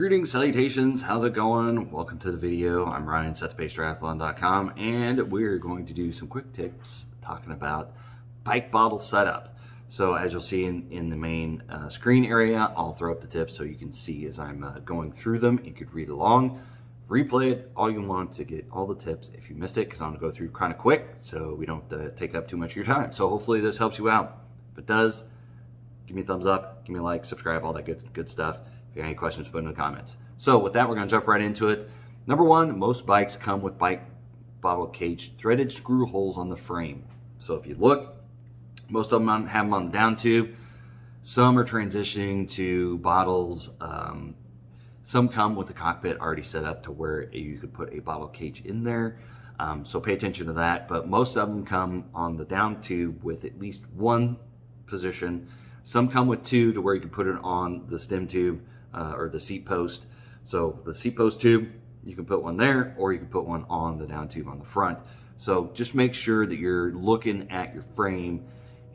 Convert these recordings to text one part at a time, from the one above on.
Greetings, salutations, how's it going? Welcome to the video. I'm Ryan, setthepacetriathlon.com, and we're going to do some quick tips talking about bike bottle setup. So as you'll see in the main screen area, I'll throw up the tips so you can see as I'm going through them. You could read along, replay it all you want to get all the tips if you missed it, because I'm gonna go through kind of quick so we don't take up too much of your time. So hopefully this helps you out. If it does, give me a thumbs up, give me a like, subscribe, all that good stuff. If you have any questions, put in the comments. So with that, we're going to jump right into it. Number one, most bikes come with bike bottle cage threaded screw holes on the frame. So if you look, most of them have them on the down tube. Some are transitioning to bottles. Some come with the cockpit already set up to where you could put a bottle cage in there. So pay attention to that. But most of them come on the down tube with at least one position. Some come with two to where you can put it on the stem tube or the seat post. So the seat post tube, you can put one there, or you can put one on the down tube on the front. So just make sure that you're looking at your frame,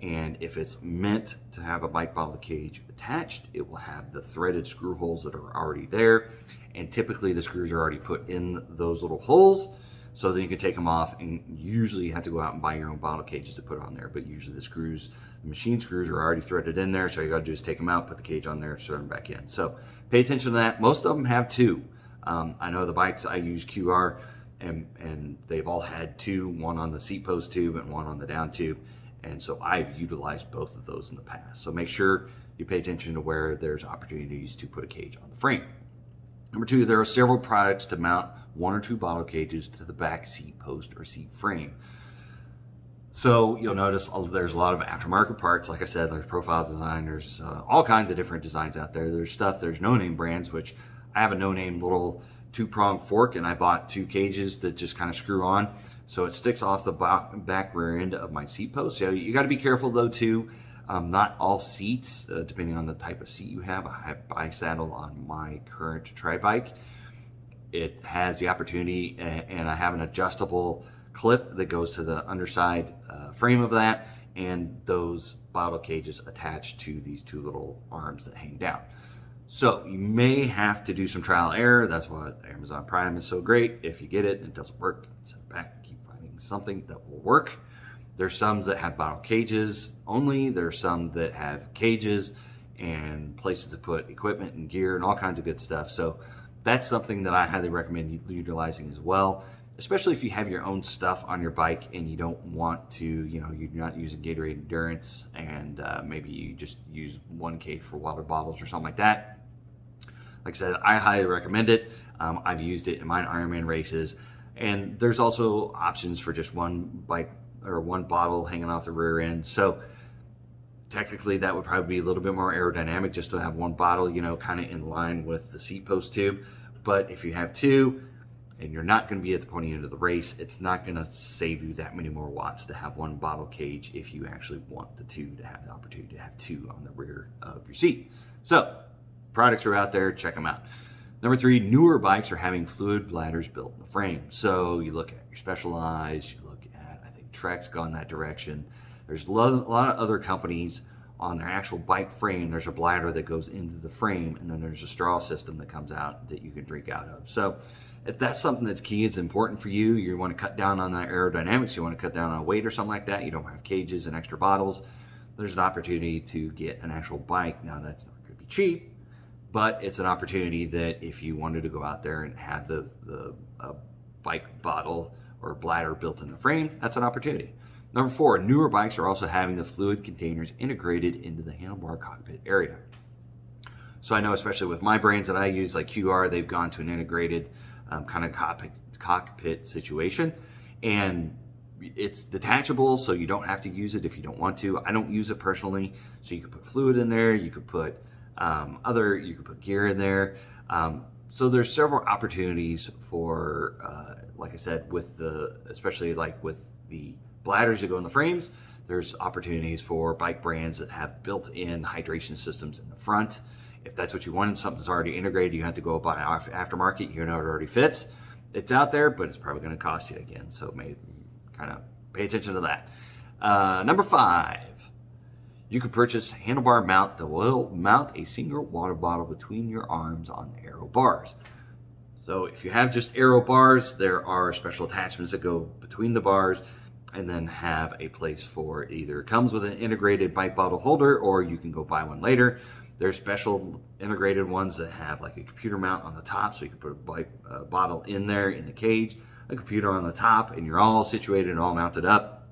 and if it's meant to have a bike bottle cage attached, it will have the threaded screw holes that are already there. And typically the screws are already put in those little holes. So then you can take them off, and usually you have to go out and buy your own bottle cages to put on there. But usually the machine screws are already threaded in there. So you got to do is take them out, put the cage on there, thread them back in. So pay attention to that. Most of them have two. I know the bikes I use QR, and they've all had two, one on the seat post tube and one on the down tube. And so I've utilized both of those in the past. So make sure you pay attention to where there's opportunities to put a cage on the frame. Number two, there are several products to mount one or two bottle cages to the back seat post or seat frame. So you'll notice there's a lot of aftermarket parts. Like I said, there's Profile Design, there's all kinds of different designs out there. There's no-name brands, which I have a no-name little two-prong fork, and I bought two cages that just kind of screw on. So it sticks off the back rear end of my seat post. So you got to be careful though too. Not all seats, depending on the type of seat you have. I have bi-saddle on my current tri bike. It has the opportunity, and I have an adjustable clip that goes to the underside frame of that, and those bottle cages attached to these two little arms that hang down. So you may have to do some trial and error. That's why Amazon Prime is so great. If you get it and it doesn't work, send it back, keep finding something that will work. There's some that have bottle cages only. There's some that have cages and places to put equipment and gear and all kinds of good stuff. So that's something that I highly recommend utilizing as well, especially if you have your own stuff on your bike and you don't want to, you're not using Gatorade Endurance, and maybe you just use one cage for water bottles or something like that. Like I said, I highly recommend it. I've used it in my Ironman races, and there's also options for just one bike or one bottle hanging off the rear end. So technically that would probably be a little bit more aerodynamic just to have one bottle, kind of in line with the seat post tube. But if you have two and you're not going to be at the pointy end of the race, it's not going to save you that many more watts to have one bottle cage if you actually want the two to have the opportunity to have two on the rear of your seat. So products are out there, check them out. Number three, newer bikes are having fluid bladders built in the frame. So you look at your Specialized, you look at, I think Trek's gone that direction. There's a lot of other companies on their actual bike frame. There's a bladder that goes into the frame, and then there's a straw system that comes out that you can drink out of. So if that's something that's key, it's important for you, you want to cut down on that aerodynamics, you want to cut down on weight or something like that, you don't have cages and extra bottles, there's an opportunity to get an actual bike. Now that's not going to be cheap, but it's an opportunity that if you wanted to go out there and have the bike bottle or bladder built in the frame, that's an opportunity. Number four, newer bikes are also having the fluid containers integrated into the handlebar cockpit area. So I know, especially with my brands that I use, like QR, they've gone to an integrated kind of cockpit situation, and it's detachable, so you don't have to use it if you don't want to. I don't use it personally, so you could put fluid in there, you could put you could put gear in there. So there's several opportunities for, like I said, especially like with the bladders that go in the frames, there's opportunities for bike brands that have built-in hydration systems in the front. If that's what you want, something that's already integrated, you have to go buy aftermarket, it already fits. It's out there, but it's probably going to cost you again. So maybe kind of pay attention to that. Number five, You can purchase a handlebar mount that will mount a single water bottle between your arms on the aero bars. So if you have just aero bars, there are special attachments that go between the bars and then have a place for either comes with an integrated bike bottle holder or you can go buy one later. There's special integrated ones that have like a computer mount on the top, so you can put a bike bottle in there in the cage, a computer on the top, and you're all situated and all mounted up.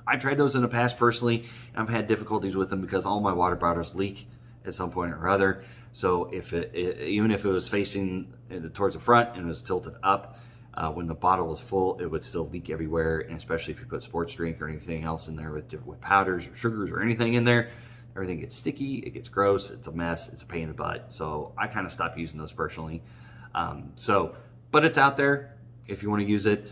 I've tried those in the past personally, and I've had difficulties with them because all my water bottles leak at some point or other. So if even if it was facing towards the front and it was tilted up, when the bottle was full, it would still leak everywhere. And especially if you put sports drink or anything else in there with powders or sugars or anything in there, everything gets sticky, it gets gross, it's a mess, it's a pain in the butt. So I kind of stopped using those personally. But it's out there if you want to use it.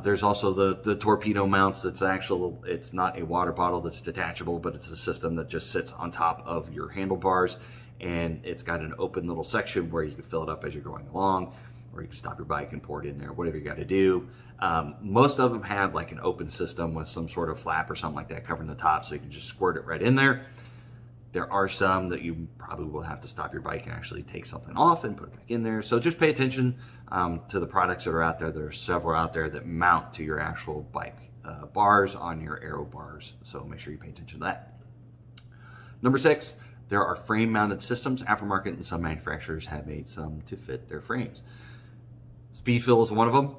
There's also the torpedo mounts. It's not a water bottle that's detachable, but it's a system that just sits on top of your handlebars, and it's got an open little section where you can fill it up as you're going along, or you can stop your bike and pour it in there, whatever you got to do. Most of them have like an open system with some sort of flap or something like that covering the top, so you can just squirt it right in there. There are some that you probably will have to stop your bike and actually take something off and put it back in there. So just pay attention to the products that are out there. There are several out there that mount to your actual bike bars on your aero bars. So make sure you pay attention to that. Number 6, there are frame mounted systems. Aftermarket and some manufacturers have made some to fit their frames. Speedfill is one of them.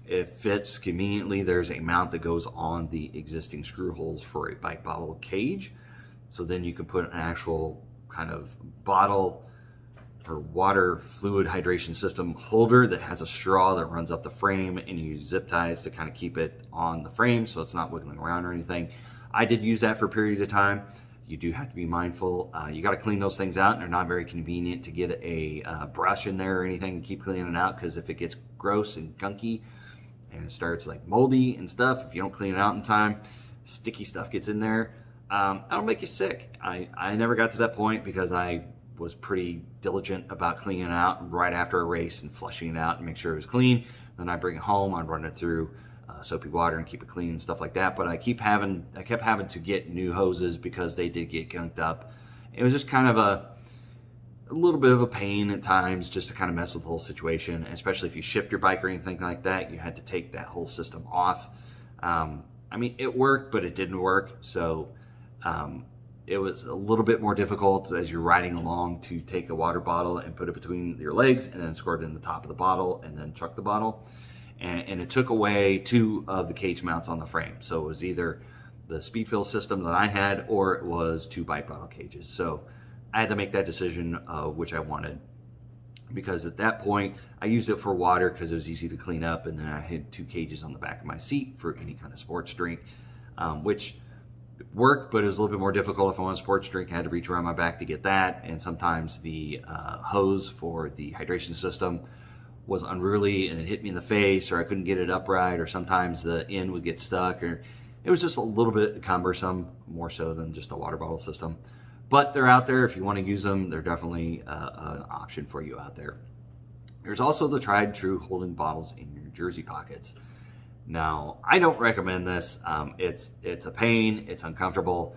It fits conveniently. There's a mount that goes on the existing screw holes for a bike bottle cage. So then you can put an actual kind of bottle or water fluid hydration system holder that has a straw that runs up the frame, and you use zip ties to kind of keep it on the frame so it's not wiggling around or anything. I did use that for a period of time. You do have to be mindful. You got to clean those things out, and they're not very convenient to get a brush in there or anything and keep cleaning it out, because if it gets gross and gunky and it starts like moldy and stuff, if you don't clean it out in time, sticky stuff gets in there. That'll make you sick. I never got to that point because I was pretty diligent about cleaning it out right after a race and flushing it out and make sure it was clean. Then I bring it home, I'd run it through soapy water and keep it clean and stuff like that. But I kept having to get new hoses because they did get gunked up. It was just kind of a little bit of a pain at times just to kind of mess with the whole situation, especially if you shipped your bike or anything like that. You had to take that whole system off. I mean, it worked, but it didn't work. So it was a little bit more difficult as you're riding along to take a water bottle and put it between your legs and then squirt it in the top of the bottle and then chuck the bottle. And it took away 2 of the cage mounts on the frame. So it was either the Speedfill system that I had or it was 2 bike bottle cages. So I had to make that decision of which I wanted, because at that point I used it for water because it was easy to clean up, and then I had 2 cages on the back of my seat for any kind of sports drink, which worked, but it was a little bit more difficult. If I wanted a sports drink, I had to reach around my back to get that, and sometimes the hose for the hydration system was unruly and it hit me in the face, or I couldn't get it upright, or sometimes the end would get stuck, or it was just a little bit cumbersome, more so than just a water bottle system. But they're out there. If you want to use them, they're definitely an option for you out there. There's also the tried true holding bottles in your jersey pockets. Now, I don't recommend this. It's a pain, it's uncomfortable,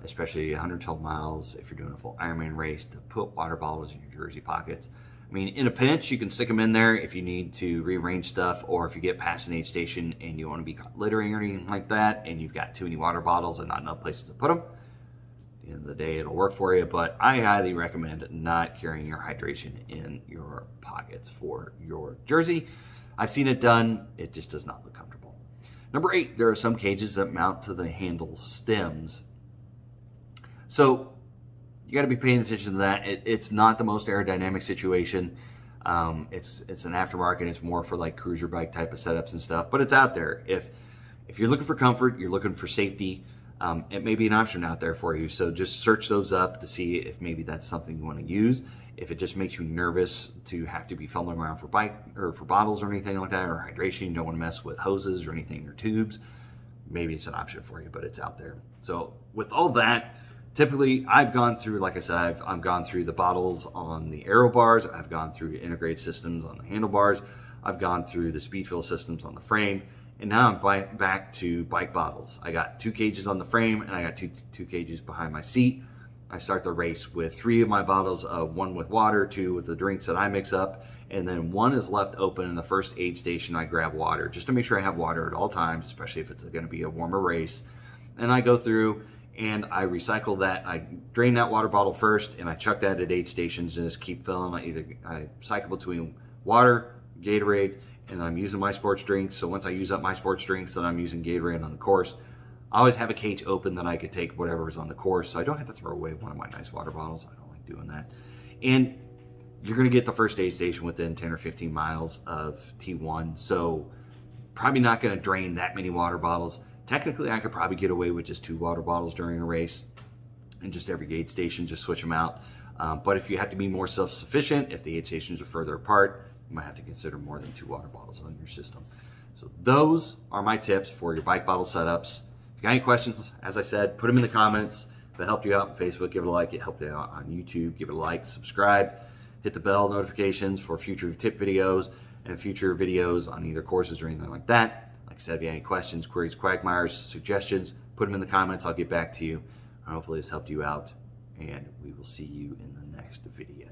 especially 112 miles if you're doing a full Ironman race, to put water bottles in your jersey pockets. I mean, in a pinch, you can stick them in there if you need to rearrange stuff, or if you get past an aid station and you want to be caught littering or anything like that, and you've got too many water bottles and not enough places to put them. At the end of the day, it'll work for you, but I highly recommend not carrying your hydration in your pockets for your jersey. I've seen it done. It just does not look comfortable. Number 8, there are some cages that mount to the handle stems. So you got to be paying attention to that. It's not the most aerodynamic situation. It's an aftermarket. It's more for like cruiser bike type of setups and stuff, but it's out there. If you're looking for comfort, you're looking for safety, it may be an option out there for you. So just search those up to see if maybe that's something you want to use. If it just makes you nervous to have to be fumbling around for bike or for bottles or anything like that, or hydration, you don't want to mess with hoses or anything or tubes, maybe it's an option for you, but it's out there. So with all that, typically I've gone through, like I said, I've gone through the bottles on the aero bars, I've gone through integrated systems on the handlebars, I've gone through the Speedfill systems on the frame, And now I'm back to bike bottles. I got 2 cages on the frame, and I got two cages behind my seat. I start the race with 3 of my bottles, 1 with water, 2 with the drinks that I mix up, and then 1 is left open in the first aid station. I grab water just to make sure I have water at all times, especially if it's going to be a warmer race. And I go through and I recycle that. I drain that water bottle first, and I chuck that at aid stations and just keep filling. I cycle between water, Gatorade, and I'm using my sports drinks. So once I use up my sports drinks, then I'm using Gatorade on the course. I always have a cage open that I could take whatever is on the course, so I don't have to throw away one of my nice water bottles. I don't like doing that. And you're going to get the first aid station within 10 or 15 miles of T1, so probably not going to drain that many water bottles. Technically, I could probably get away with just 2 water bottles during a race, and just every aid station, just switch them out. But if you have to be more self-sufficient, if the aid stations are further apart, you might have to consider more than 2 water bottles on your system. So those are my tips for your bike bottle setups. If you got any questions, as I said, put them in the comments. If it helped you out on Facebook, give it a like. It helped you out on YouTube, give it a like, subscribe, hit the bell notifications for future tip videos and future videos on either courses or anything like that. Like I said, if you have any questions, queries, quagmires, suggestions, put them in the comments. I'll get back to you. Hopefully this helped you out, and we will see you in the next video.